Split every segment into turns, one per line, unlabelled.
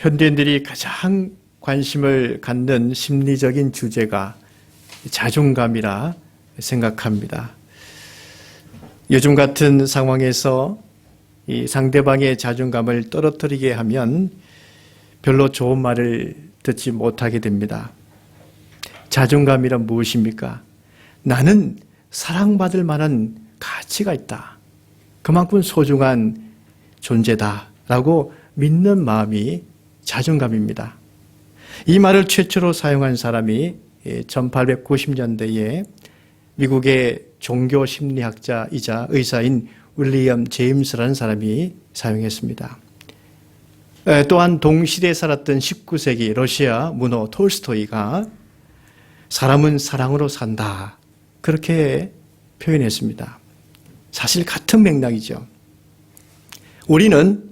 현대인들이 가장 관심을 갖는 심리적인 주제가 자존감이라 생각합니다. 요즘 같은 상황에서 이 상대방의 자존감을 떨어뜨리게 하면 별로 좋은 말을 듣지 못하게 됩니다. 자존감이란 무엇입니까? 나는 사랑받을 만한 가치가 있다. 그만큼 소중한 존재다라고 믿는 마음이 자존감입니다. 이 말을 최초로 사용한 사람이 1890년대에 미국의 종교 심리학자이자 의사인 윌리엄 제임스라는 사람이 사용했습니다. 또한 동시대에 살았던 19세기 러시아 문호 톨스토이가 사람은 사랑으로 산다, 그렇게 표현했습니다. 사실 같은 맥락이죠. 우리는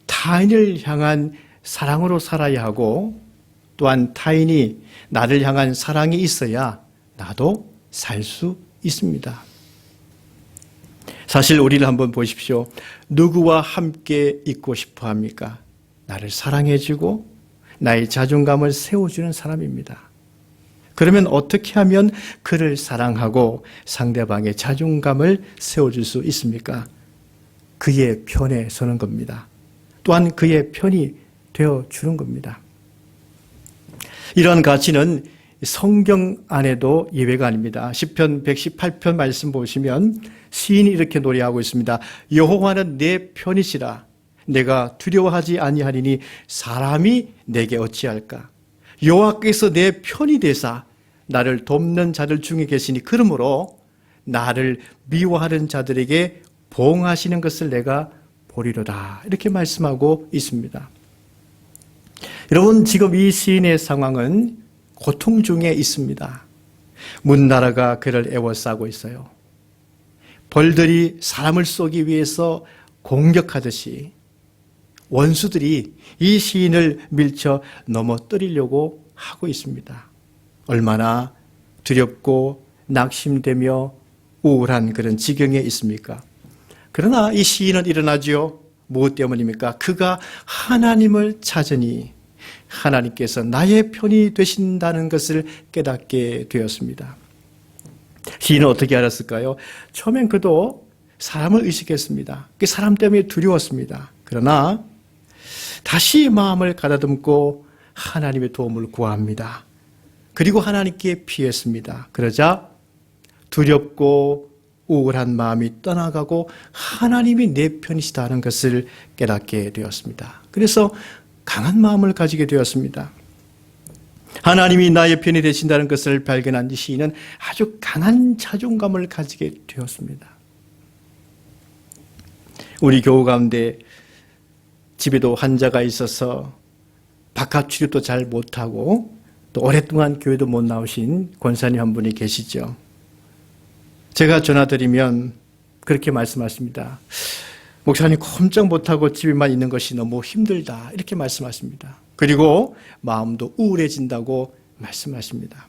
타인을 향한 사랑으로 살아야 하고, 또한 타인이 나를 향한 사랑이 있어야 나도 살 수 있습니다. 사실 우리를 한번 보십시오. 누구와 함께 있고 싶어 합니까? 나를 사랑해주고 나의 자존감을 세워주는 사람입니다. 그러면 어떻게 하면 그를 사랑하고 상대방의 자존감을 세워줄 수 있습니까? 그의 편에 서는 겁니다. 또한 그의 편이 되어주는 겁니다. 이러한 가치는 성경 안에도 예외가 아닙니다. 시편 118편 말씀 보시면 시인이 이렇게 노래하고 있습니다. 여호와는 내 편이시라. 내가 두려워하지 아니하리니 사람이 내게 어찌할까. 여호와께서 내 편이 되사 나를 돕는 자들 중에 계시니 그러므로 나를 미워하는 자들에게 보응하시는 것을 내가 보리로다. 이렇게 말씀하고 있습니다. 여러분, 지금 이 시인의 상황은 고통 중에 있습니다. 문나라가 그를 애워싸고 있어요. 벌들이 사람을 쏘기 위해서 공격하듯이 원수들이 이 시인을 밀쳐 넘어뜨리려고 하고 있습니다. 얼마나 두렵고 낙심되며 우울한 그런 지경에 있습니까? 그러나 이 시인은 일어나지요. 무엇 때문입니까? 그가 하나님을 찾으니 하나님께서 나의 편이 되신다는 것을 깨닫게 되었습니다. 시인은 어떻게 알았을까요? 처음엔 그도 사람을 의식했습니다. 그 사람 때문에 두려웠습니다. 그러나 다시 마음을 가다듬고 하나님의 도움을 구합니다. 그리고 하나님께 피했습니다. 그러자 두렵고 우울한 마음이 떠나가고 하나님이 내 편이시다는 것을 깨닫게 되었습니다. 그래서 강한 마음을 가지게 되었습니다. 하나님이 나의 편이 되신다는 것을 발견한 이 시인은 아주 강한 자존감을 가지게 되었습니다. 우리 교우 가운데 집에도 환자가 있어서 바깥 치료도 잘 못하고 또 오랫동안 교회도 못 나오신 권사님 한 분이 계시죠. 제가 전화드리면 그렇게 말씀하십니다. 목사님, 꼼짝 못하고 집에만 있는 것이 너무 힘들다, 이렇게 말씀하십니다. 그리고 마음도 우울해진다고 말씀하십니다.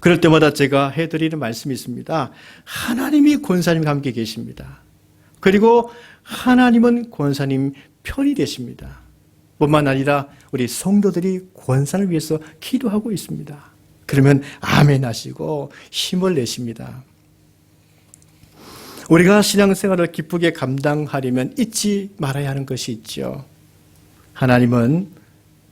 그럴 때마다 제가 해드리는 말씀이 있습니다. 하나님이 권사님과 함께 계십니다. 그리고 하나님은 권사님 편이 되십니다. 뿐만 아니라 우리 성도들이 권사를 위해서 기도하고 있습니다. 그러면 아멘 하시고 힘을 내십니다. 우리가 신앙생활을 기쁘게 감당하려면 잊지 말아야 하는 것이 있죠. 하나님은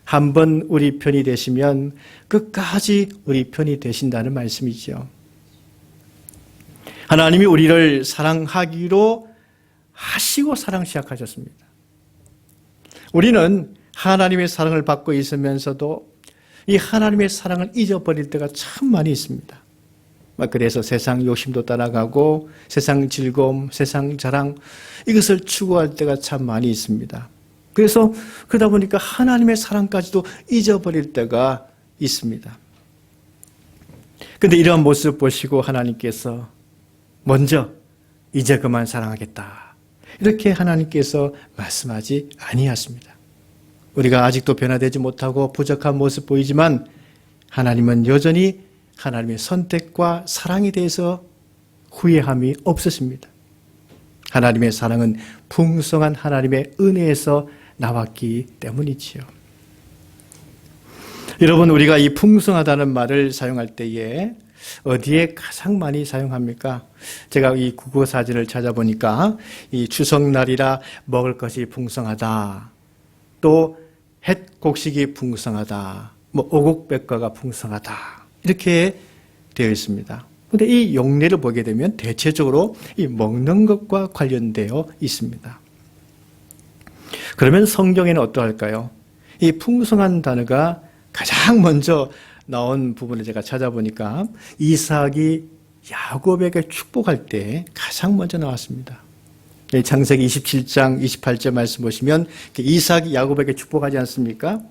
한번 우리 편이 되시면 끝까지 우리 편이 되신다는 말씀이죠. 하나님이 우리를 사랑하기로 하시고 사랑 시작하셨습니다. 우리는 하나님의 사랑을 받고 있으면서도 이 하나님의 사랑을 잊어버릴 때가 참 많이 있습니다. 그래서 세상 욕심도 따라가고 세상 즐거움, 세상 자랑, 이것을 추구할 때가 참 많이 있습니다. 그래서 그러다 보니까 하나님의 사랑까지도 잊어버릴 때가 있습니다. 그런데 이러한 모습 보시고 하나님께서 먼저 이제 그만 사랑하겠다, 이렇게 하나님께서 말씀하지 아니하십니다. 우리가 아직도 변화되지 못하고 부족한 모습 보이지만 하나님은 여전히 하나님의 선택과 사랑에 대해서 후회함이 없으십니다. 하나님의 사랑은 풍성한 하나님의 은혜에서 나왔기 때문이지요. 여러분, 우리가 이 풍성하다는 말을 사용할 때에 어디에 가장 많이 사용합니까? 제가 이 국어 사전을 찾아보니까 이 추석날이라 먹을 것이 풍성하다, 또 햇 곡식이 풍성하다, 오곡백과가 풍성하다, 이렇게 되어 있습니다. 그런데 이 용례를 보게 되면 대체적으로 이 먹는 것과 관련되어 있습니다. 그러면 성경에는 어떠할까요? 이 풍성한 단어가 가장 먼저 나온 부분을 제가 찾아보니까 이삭이 야곱에게 축복할 때 가장 먼저 나왔습니다. 창세기 27장 28절 말씀 보시면 이삭이 야곱에게 축복하지 않습니까?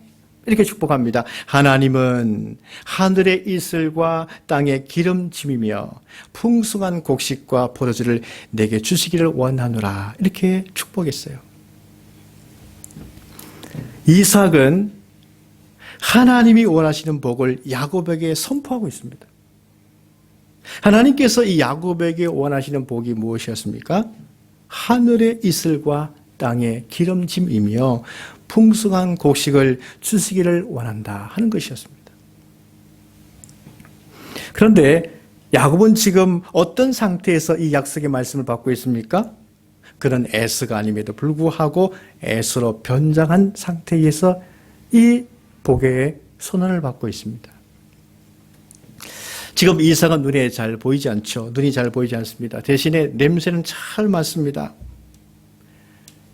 이렇게 축복합니다. 하나님은 하늘의 이슬과 땅의 기름짐이며 풍성한 곡식과 포도주를 내게 주시기를 원하노라. 이렇게 축복했어요. 이삭은 하나님이 원하시는 복을 야곱에게 선포하고 있습니다. 하나님께서 이 야곱에게 원하시는 복이 무엇이었습니까? 하늘의 이슬과 땅의 기름짐이며 풍성한 곡식을 주시기를 원한다 하는 것이었습니다. 그런데 야곱은 지금 어떤 상태에서 이 약속의 말씀을 받고 있습니까? 그는 에스가 아님에도 불구하고 에스로 변장한 상태에서 이 복의 선언을 받고 있습니다. 지금 이삭은 눈에 잘 보이지 않죠. 눈이 잘 보이지 않습니다. 대신에 냄새는 잘 맡습니다.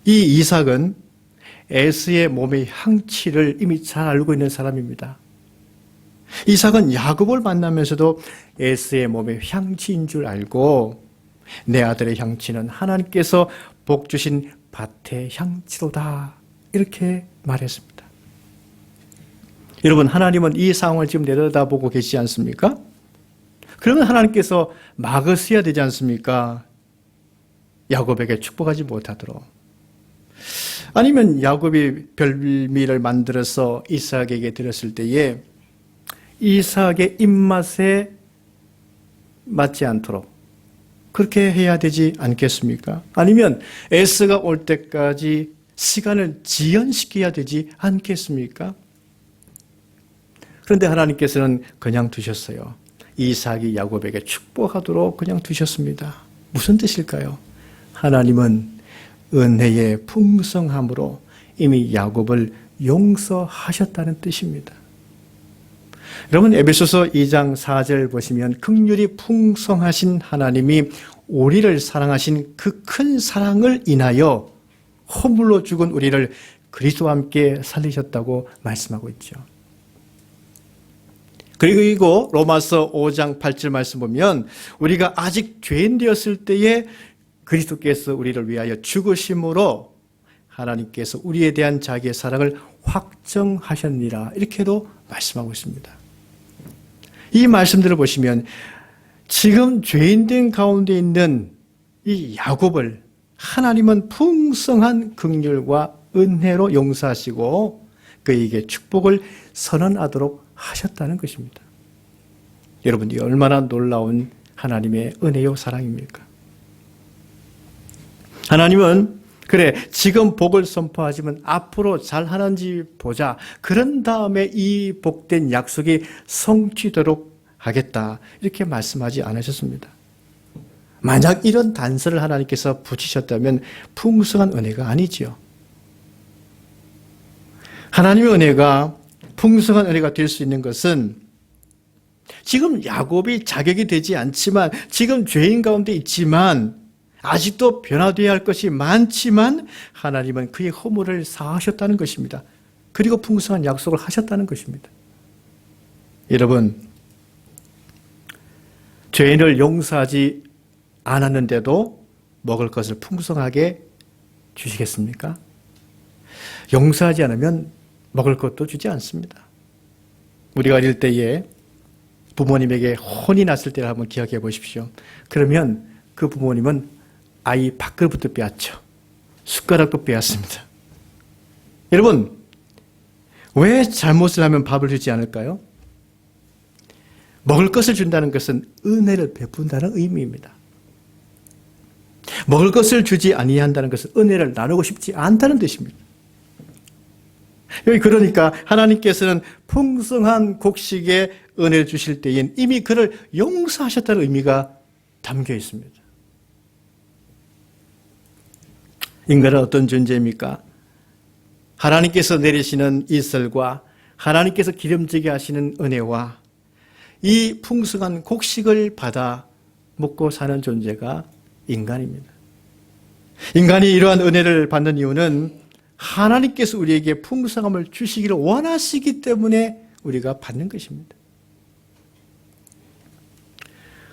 이 이삭은 에스의 몸의 향취를 이미 잘 알고 있는 사람입니다. 이삭은 야곱을 만나면서도 에스의 몸의 향취인 줄 알고 내 아들의 향취는 하나님께서 복 주신 밭의 향취로다, 이렇게 말했습니다. 여러분, 하나님은 이 상황을 지금 내려다보고 계시지 않습니까? 그러면 하나님께서 막으셔야 되지 않습니까? 야곱에게 축복하지 못하도록. 아니면 야곱이 별미를 만들어서 이삭에게 드렸을 때에 이삭의 입맛에 맞지 않도록 그렇게 해야 되지 않겠습니까? 아니면 에스가 올 때까지 시간을 지연시켜야 되지 않겠습니까? 그런데 하나님께서는 그냥 두셨어요. 이삭이 야곱에게 축복하도록 그냥 두셨습니다. 무슨 뜻일까요? 하나님은 은혜의 풍성함으로 이미 야곱을 용서하셨다는 뜻입니다. 여러분, 에베소서 2장 4절 보시면 긍휼이 풍성하신 하나님이 우리를 사랑하신 그 큰 사랑을 인하여 허물로 죽은 우리를 그리스도와 함께 살리셨다고 말씀하고 있죠. 그리고 로마서 5장 8절 말씀 보면 우리가 아직 죄인 되었을 때에 그리스도께서 우리를 위하여 죽으심으로 하나님께서 우리에 대한 자기의 사랑을 확정하셨니라, 이렇게도 말씀하고 있습니다. 이 말씀들을 보시면 지금 죄인된 가운데 있는 이 야곱을 하나님은 풍성한 긍휼과 은혜로 용서하시고 그에게 축복을 선언하도록 하셨다는 것입니다. 여러분, 이 얼마나 놀라운 하나님의 은혜요 사랑입니까? 하나님은 그래, 지금 복을 선포하지만 앞으로 잘하는지 보자. 그런 다음에 이 복된 약속이 성취되도록 하겠다, 이렇게 말씀하지 않으셨습니다. 만약 이런 단서를 하나님께서 붙이셨다면 풍성한 은혜가 아니지요. 하나님의 은혜가 풍성한 은혜가 될 수 있는 것은 지금 야곱이 자격이 되지 않지만, 지금 죄인 가운데 있지만, 아직도 변화되어야 할 것이 많지만 하나님은 그의 허물을 사하셨다는 것입니다. 그리고 풍성한 약속을 하셨다는 것입니다. 여러분, 죄인을 용서하지 않았는데도 먹을 것을 풍성하게 주시겠습니까? 용서하지 않으면 먹을 것도 주지 않습니다. 우리가 어릴 때에 부모님에게 혼이 났을 때를 한번 기억해 보십시오. 그러면 그 부모님은 아이 밥그릇부터 빼앗죠. 숟가락도 빼앗습니다. 여러분, 왜 잘못을 하면 밥을 주지 않을까요? 먹을 것을 준다는 것은 은혜를 베푼다는 의미입니다. 먹을 것을 주지 아니한다는 것은 은혜를 나누고 싶지 않다는 뜻입니다. 여기 그러니까 하나님께서는 풍성한 곡식의 은혜를 주실 때엔 이미 그를 용서하셨다는 의미가 담겨 있습니다. 인간은 어떤 존재입니까? 하나님께서 내리시는 이슬과 하나님께서 기름지게 하시는 은혜와 이 풍성한 곡식을 받아 먹고 사는 존재가 인간입니다. 인간이 이러한 은혜를 받는 이유는 하나님께서 우리에게 풍성함을 주시기를 원하시기 때문에 우리가 받는 것입니다.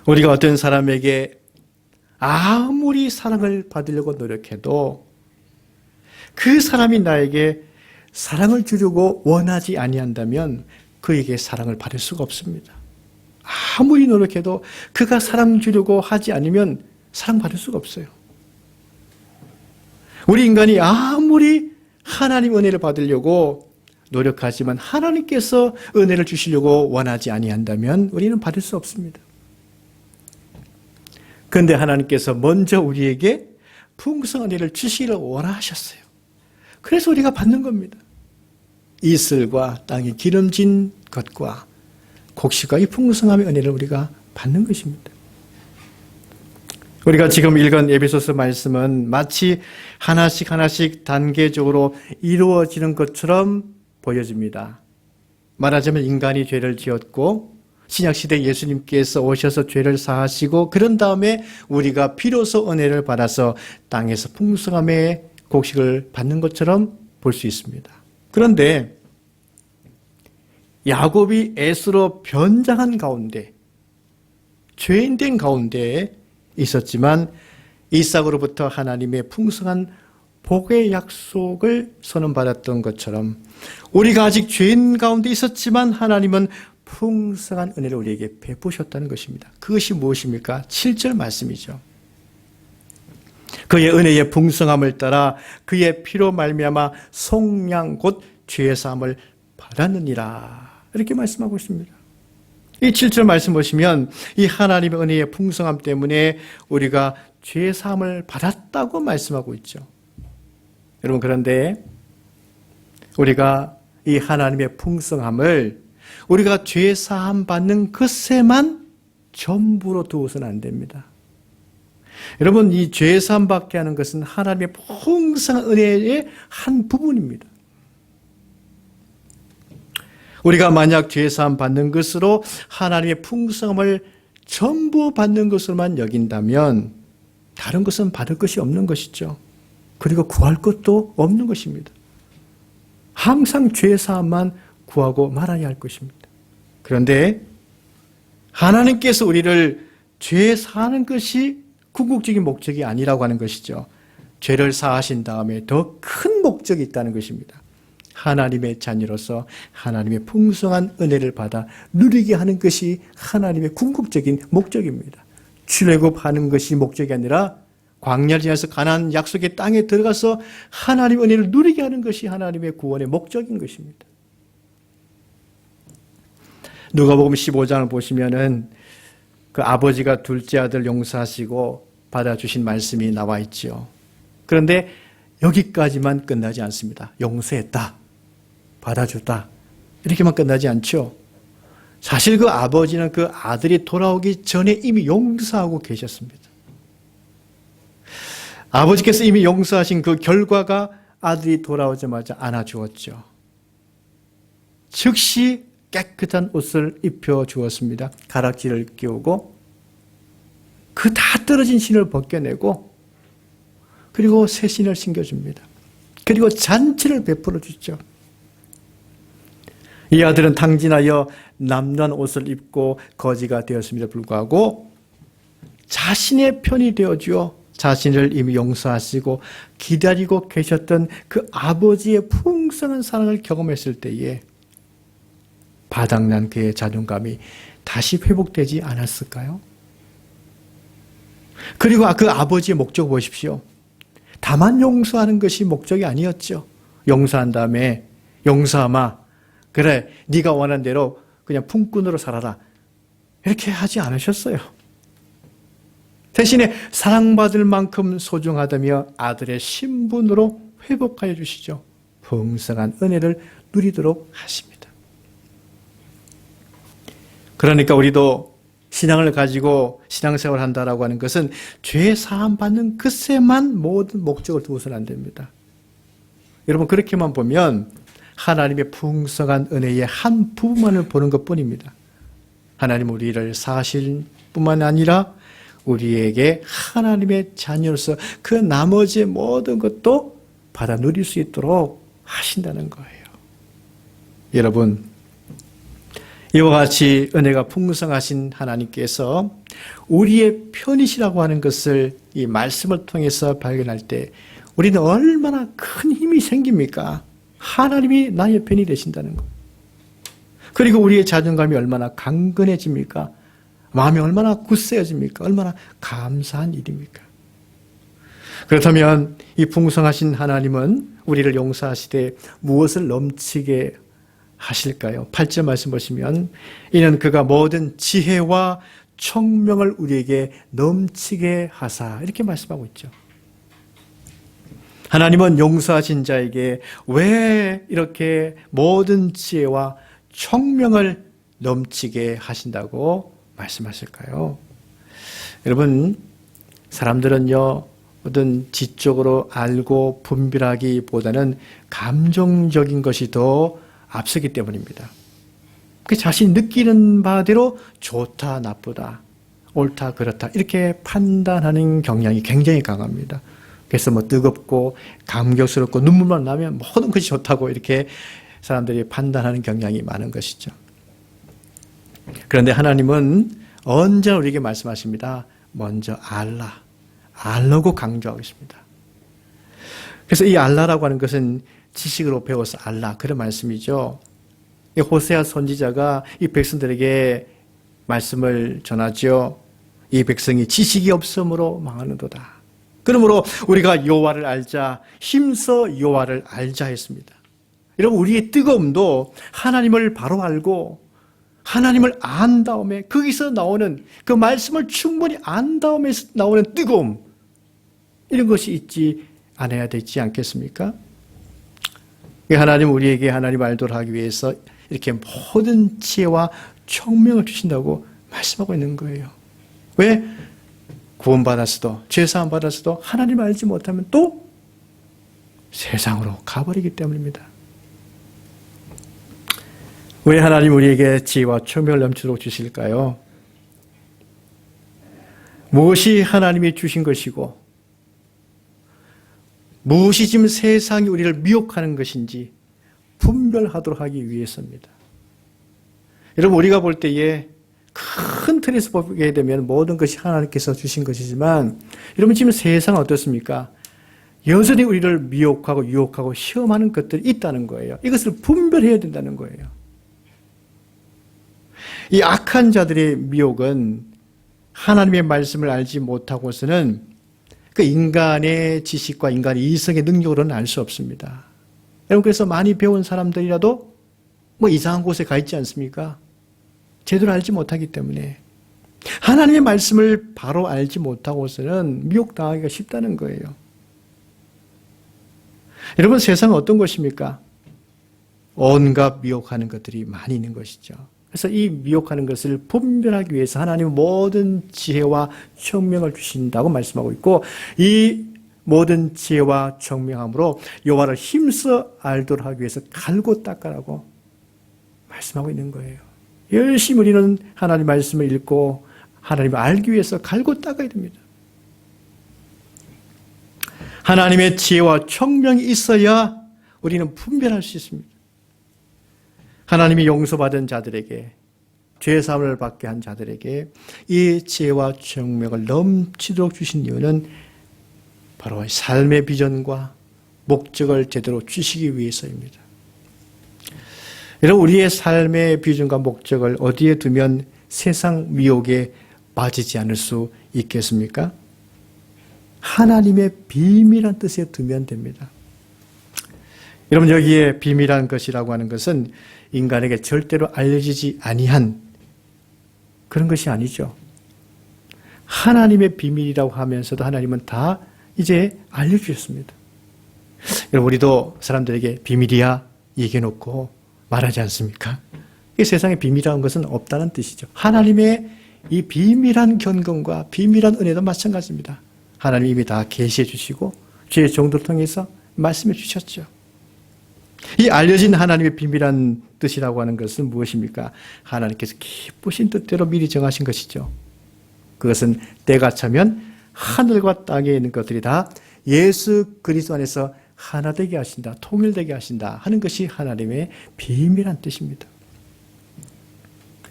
우리가 어떤 사람에게 아무리 사랑을 받으려고 노력해도 그 사람이 나에게 사랑을 주려고 원하지 아니한다면 그에게 사랑을 받을 수가 없습니다. 아무리 노력해도 그가 사랑 주려고 하지 않으면 사랑받을 수가 없어요. 우리 인간이 아무리 하나님 은혜를 받으려고 노력하지만 하나님께서 은혜를 주시려고 원하지 아니한다면 우리는 받을 수 없습니다. 그런데 하나님께서 먼저 우리에게 풍성한 은혜를 주시기를 원하셨어요. 그래서 우리가 받는 겁니다. 이슬과 땅이 기름진 것과 곡식과 이 풍성함의 은혜를 우리가 받는 것입니다. 우리가 지금 읽은 에베소서 말씀은 마치 하나씩 하나씩 단계적으로 이루어지는 것처럼 보여집니다. 말하자면 인간이 죄를 지었고 신약시대 예수님께서 오셔서 죄를 사하시고 그런 다음에 우리가 비로소 은혜를 받아서 땅에서 풍성함의 곡식을 받는 것처럼 볼 수 있습니다. 그런데 야곱이 에스로 변장한 가운데 죄인된 가운데 있었지만 이삭으로부터 하나님의 풍성한 복의 약속을 선언받았던 것처럼 우리가 아직 죄인 가운데 있었지만 하나님은 풍성한 은혜를 우리에게 베푸셨다는 것입니다. 그것이 무엇입니까? 7절 말씀이죠. 그의 은혜의 풍성함을 따라 그의 피로 말미암아 속량 곧 죄 사함을 받았느니라. 이렇게 말씀하고 있습니다. 이 7절 말씀 보시면 이 하나님의 은혜의 풍성함 때문에 우리가 죄 사함을 받았다고 말씀하고 있죠. 여러분 그런데 우리가 이 하나님의 풍성함을 우리가 죄 사함 받는 것에만 전부로 두어서는 안 됩니다. 여러분 이 죄 사함 받게 하는 것은 하나님의 풍성한 은혜의 한 부분입니다. 우리가 만약 죄 사함 받는 것으로 하나님의 풍성함을 전부 받는 것으로만 여긴다면 다른 것은 받을 것이 없는 것이죠. 그리고 구할 것도 없는 것입니다. 항상 죄 사함만 구하고 말아야 할 것입니다. 그런데 하나님께서 우리를 죄 사하는 것이 궁극적인 목적이 아니라고 하는 것이죠. 죄를 사하신 다음에 더 큰 목적이 있다는 것입니다. 하나님의 자녀로서 하나님의 풍성한 은혜를 받아 누리게 하는 것이 하나님의 궁극적인 목적입니다. 출애굽하는 것이 목적이 아니라 광야를 지나서 가나안 약속의 땅에 들어가서 하나님의 은혜를 누리게 하는 것이 하나님의 구원의 목적인 것입니다. 누가복음 15장을 보시면은 그 아버지가 둘째 아들 용서하시고 받아주신 말씀이 나와 있죠. 그런데 여기까지만 끝나지 않습니다. 용서했다, 받아줬다 이렇게만 끝나지 않죠. 사실 그 아버지는 그 아들이 돌아오기 전에 이미 용서하고 계셨습니다. 아버지께서 이미 용서하신 그 결과가 아들이 돌아오자마자 안아주었죠. 즉시 깨끗한 옷을 입혀주었습니다. 가락지를 끼우고 그 다 떨어진 신을 벗겨내고 그리고 새 신을 신겨줍니다. 그리고 잔치를 베풀어 주죠. 이 아들은 탕진하여 남는 옷을 입고 거지가 되었음에도 불구하고 자신의 편이 되어주어 자신을 이미 용서하시고 기다리고 계셨던 그 아버지의 풍성한 사랑을 경험했을 때에 바닥난 그의 자존감이 다시 회복되지 않았을까요? 그리고 그 아버지의 목적 보십시오. 다만 용서하는 것이 목적이 아니었죠. 용서한 다음에 용서하마 그래 네가 원하는 대로 그냥 품꾼으로 살아라 이렇게 하지 않으셨어요. 대신에 사랑받을 만큼 소중하다며 아들의 신분으로 회복하여 주시죠. 풍성한 은혜를 누리도록 하십니다. 그러니까 우리도 신앙을 가지고 신앙생활을 한다라고 하는 것은 죄 사함 받는 것에만 모든 목적을 두어서는 안 됩니다. 여러분 그렇게만 보면 하나님의 풍성한 은혜의 한 부분만을 보는 것뿐입니다. 하나님 우리를 사실 뿐만 아니라 우리에게 하나님의 자녀로서 그 나머지 모든 것도 받아 누릴 수 있도록 하신다는 거예요. 여러분, 이와 같이 은혜가 풍성하신 하나님께서 우리의 편이시라고 하는 것을 이 말씀을 통해서 발견할 때 우리는 얼마나 큰 힘이 생깁니까? 하나님이 나의 편이 되신다는 것. 그리고 우리의 자존감이 얼마나 강건해집니까? 마음이 얼마나 굳세어집니까? 얼마나 감사한 일입니까? 그렇다면 이 풍성하신 하나님은 우리를 용서하시되 무엇을 넘치게 하실까요? 8절 말씀 보시면 이는 그가 모든 지혜와 총명을 우리에게 넘치게 하사 이렇게 말씀하고 있죠. 하나님은 용서하신 자에게 왜 이렇게 모든 지혜와 총명을 넘치게 하신다고 말씀하실까요? 여러분, 사람들은요, 어떤 지적으로 알고 분별하기보다는 감정적인 것이 더 앞서기 때문입니다. 그 자신이 느끼는 바대로 좋다, 나쁘다, 옳다, 그렇다 이렇게 판단하는 경향이 굉장히 강합니다. 그래서 뭐 뜨겁고 감격스럽고 눈물만 나면 모든 것이 좋다고 이렇게 사람들이 판단하는 경향이 많은 것이죠. 그런데 하나님은 언제나 우리에게 말씀하십니다. 먼저 알라고 강조하고 있습니다. 그래서 이 알라라고 하는 것은 지식으로 배워서 알라 그런 말씀이죠. 호세아 선지자가 이 백성들에게 말씀을 전하죠. 이 백성이 지식이 없으므로 망하는도다. 그러므로 우리가 여호와를 알자, 힘써 여호와를 알자 했습니다. 여러분 우리의 뜨거움도 하나님을 바로 알고 하나님을 안 다음에 거기서 나오는 그 말씀을 충분히 안 다음에 나오는 뜨거움 이런 것이 있지 않아야 되지 않겠습니까? 하나님 우리에게 하나님 알도록 하기 위해서 이렇게 모든 지혜와 총명을 주신다고 말씀하고 있는 거예요. 왜? 구원받았어도 죄사함 받았어도 하나님 알지 못하면 또 세상으로 가버리기 때문입니다. 왜 하나님 우리에게 지혜와 총명을 넘치도록 주실까요? 무엇이 하나님이 주신 것이고 무엇이 지금 세상이 우리를 미혹하는 것인지 분별하도록 하기 위해서입니다. 여러분 우리가 볼 때에 큰 틀에서 보게 되면 모든 것이 하나님께서 주신 것이지만 여러분 지금 세상은 어떻습니까? 여전히 우리를 미혹하고 유혹하고 시험하는 것들이 있다는 거예요. 이것을 분별해야 된다는 거예요. 이 악한 자들의 미혹은 하나님의 말씀을 알지 못하고서는 그 인간의 지식과 인간의 이성의 능력으로는 알 수 없습니다. 여러분 그래서 많이 배운 사람들이라도 뭐 이상한 곳에 가 있지 않습니까? 제대로 알지 못하기 때문에 하나님의 말씀을 바로 알지 못하고서는 미혹당하기가 쉽다는 거예요. 여러분 세상은 어떤 것입니까? 온갖 미혹하는 것들이 많이 있는 것이죠. 그래서 이 미혹하는 것을 분별하기 위해서 하나님은 모든 지혜와 총명을 주신다고 말씀하고 있고 이 모든 지혜와 총명함으로 여호와를 힘써 알도록 하기 위해서 갈고 닦아라고 말씀하고 있는 거예요. 열심히 우리는 하나님 말씀을 읽고 하나님을 알기 위해서 갈고 닦아야 됩니다. 하나님의 지혜와 총명이 있어야 우리는 분별할 수 있습니다. 하나님이 용서받은 자들에게 죄사함을 받게 한 자들에게 이 지혜와 총명을 넘치도록 주신 이유는 바로 삶의 비전과 목적을 제대로 주시기 위해서입니다. 여러분 우리의 삶의 비전과 목적을 어디에 두면 세상 미혹에 빠지지 않을 수 있겠습니까? 하나님의 비밀한 뜻에 두면 됩니다. 여러분 여기에 비밀한 것이라고 하는 것은 인간에게 절대로 알려지지 아니한 그런 것이 아니죠. 하나님의 비밀이라고 하면서도 하나님은 다 이제 알려주셨습니다. 여러분, 우리도 사람들에게 비밀이야 얘기해놓고 말하지 않습니까? 이 세상에 비밀이라는 것은 없다는 뜻이죠. 하나님의 이 비밀한 경건과 비밀한 은혜도 마찬가지입니다. 하나님이 이미 다 계시해 주시고 주의 종들을 통해서 말씀해 주셨죠. 이 알려진 하나님의 비밀한 뜻이라고 하는 것은 무엇입니까? 하나님께서 기쁘신 뜻대로 미리 정하신 것이죠. 그것은 때가 차면 하늘과 땅에 있는 것들이 다 예수 그리스도 안에서 하나 되게 하신다, 통일되게 하신다 하는 것이 하나님의 비밀한 뜻입니다.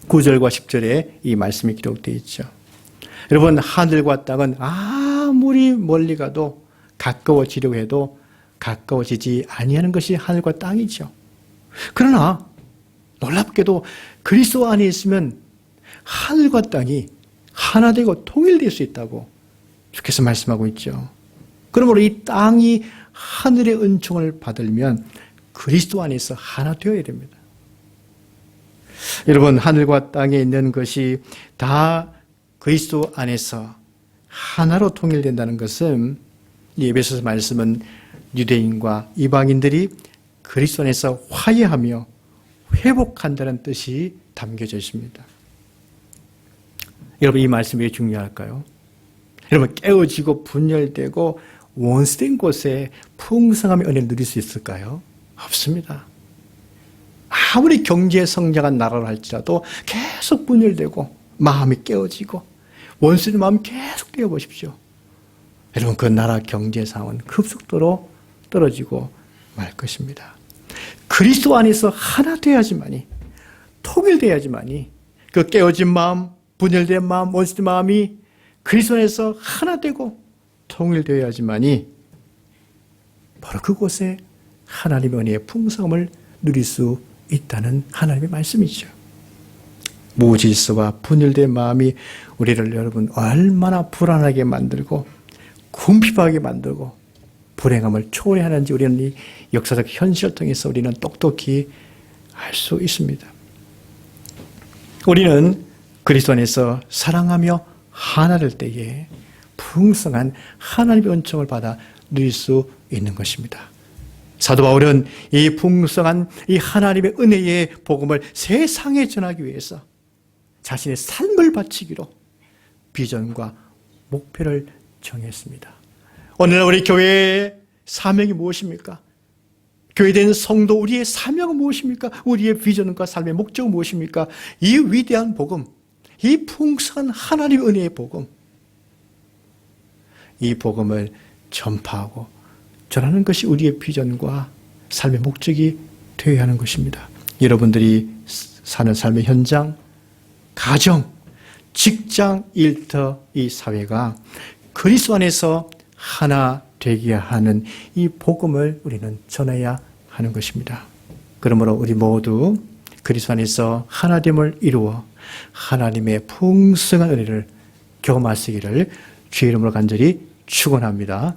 9절과 10절에 이 말씀이 기록되어 있죠. 여러분, 하늘과 땅은 아무리 멀리 가도 가까워지려고 해도 가까워지지 아니하는 것이 하늘과 땅이죠. 그러나 놀랍게도 그리스도 안에 있으면 하늘과 땅이 하나 되고 통일될 수 있다고 주께서 말씀하고 있죠. 그러므로 이 땅이 하늘의 은총을 받으면 그리스도 안에서 하나 되어야 됩니다. 여러분, 하늘과 땅에 있는 것이 다 그리스도 안에서 하나로 통일된다는 것은 이 에베소서 말씀은 유대인과 이방인들이 그리스도 안에서 화해하며 회복한다는 뜻이 담겨져 있습니다. 여러분, 이 말씀이 왜 중요할까요? 여러분, 깨어지고 분열되고 원수된 곳에 풍성함의 은혜를 누릴 수 있을까요? 없습니다. 아무리 경제 성장한 나라로 할지라도 계속 분열되고 마음이 깨어지고 원수의 마음이 계속 깨어보십시오. 여러분, 그 나라 경제 상황은 급속도로 떨어지고 말 것입니다. 그리스도 안에서 하나 되어야지만이, 통일되어야지만이 그 깨어진 마음, 분열된 마음, 원수의 마음이 그리스도 안에서 하나 되고 통일되어야지만이 바로 그곳에 하나님의 은혜의 풍성함을 누릴 수 있다는 하나님의 말씀이죠. 무질서와 분열된 마음이 우리를 여러분 얼마나 불안하게 만들고 궁핍하게 만들고 불행함을 초래하는지 우리는 이 역사적 현실을 통해서 우리는 똑똑히 알 수 있습니다. 우리는 그리스도 안에서 사랑하며 하나 될 때에 풍성한 하나님의 은총을 받아 누릴 수 있는 것입니다. 사도 바울은 이 풍성한 이 하나님의 은혜의 복음을 세상에 전하기 위해서 자신의 삶을 바치기로 비전과 목표를 정했습니다. 오늘날 우리 교회의 사명이 무엇입니까? 교회된 성도 우리의 사명은 무엇입니까? 우리의 비전과 삶의 목적은 무엇입니까? 이 위대한 복음, 이 풍성한 하나님의 은혜의 복음, 이 복음을 전파하고 전하는 것이 우리의 비전과 삶의 목적이 되어야 하는 것입니다. 여러분들이 사는 삶의 현장, 가정, 직장, 일터, 이 사회가 그리스도 안에서 하나 되게 하는 이 복음을 우리는 전해야 하는 것입니다. 그러므로 우리 모두 그리스도 안에서 하나됨을 이루어 하나님의 풍성한 은혜를 경험하시기를 주의 이름으로 간절히 축원합니다.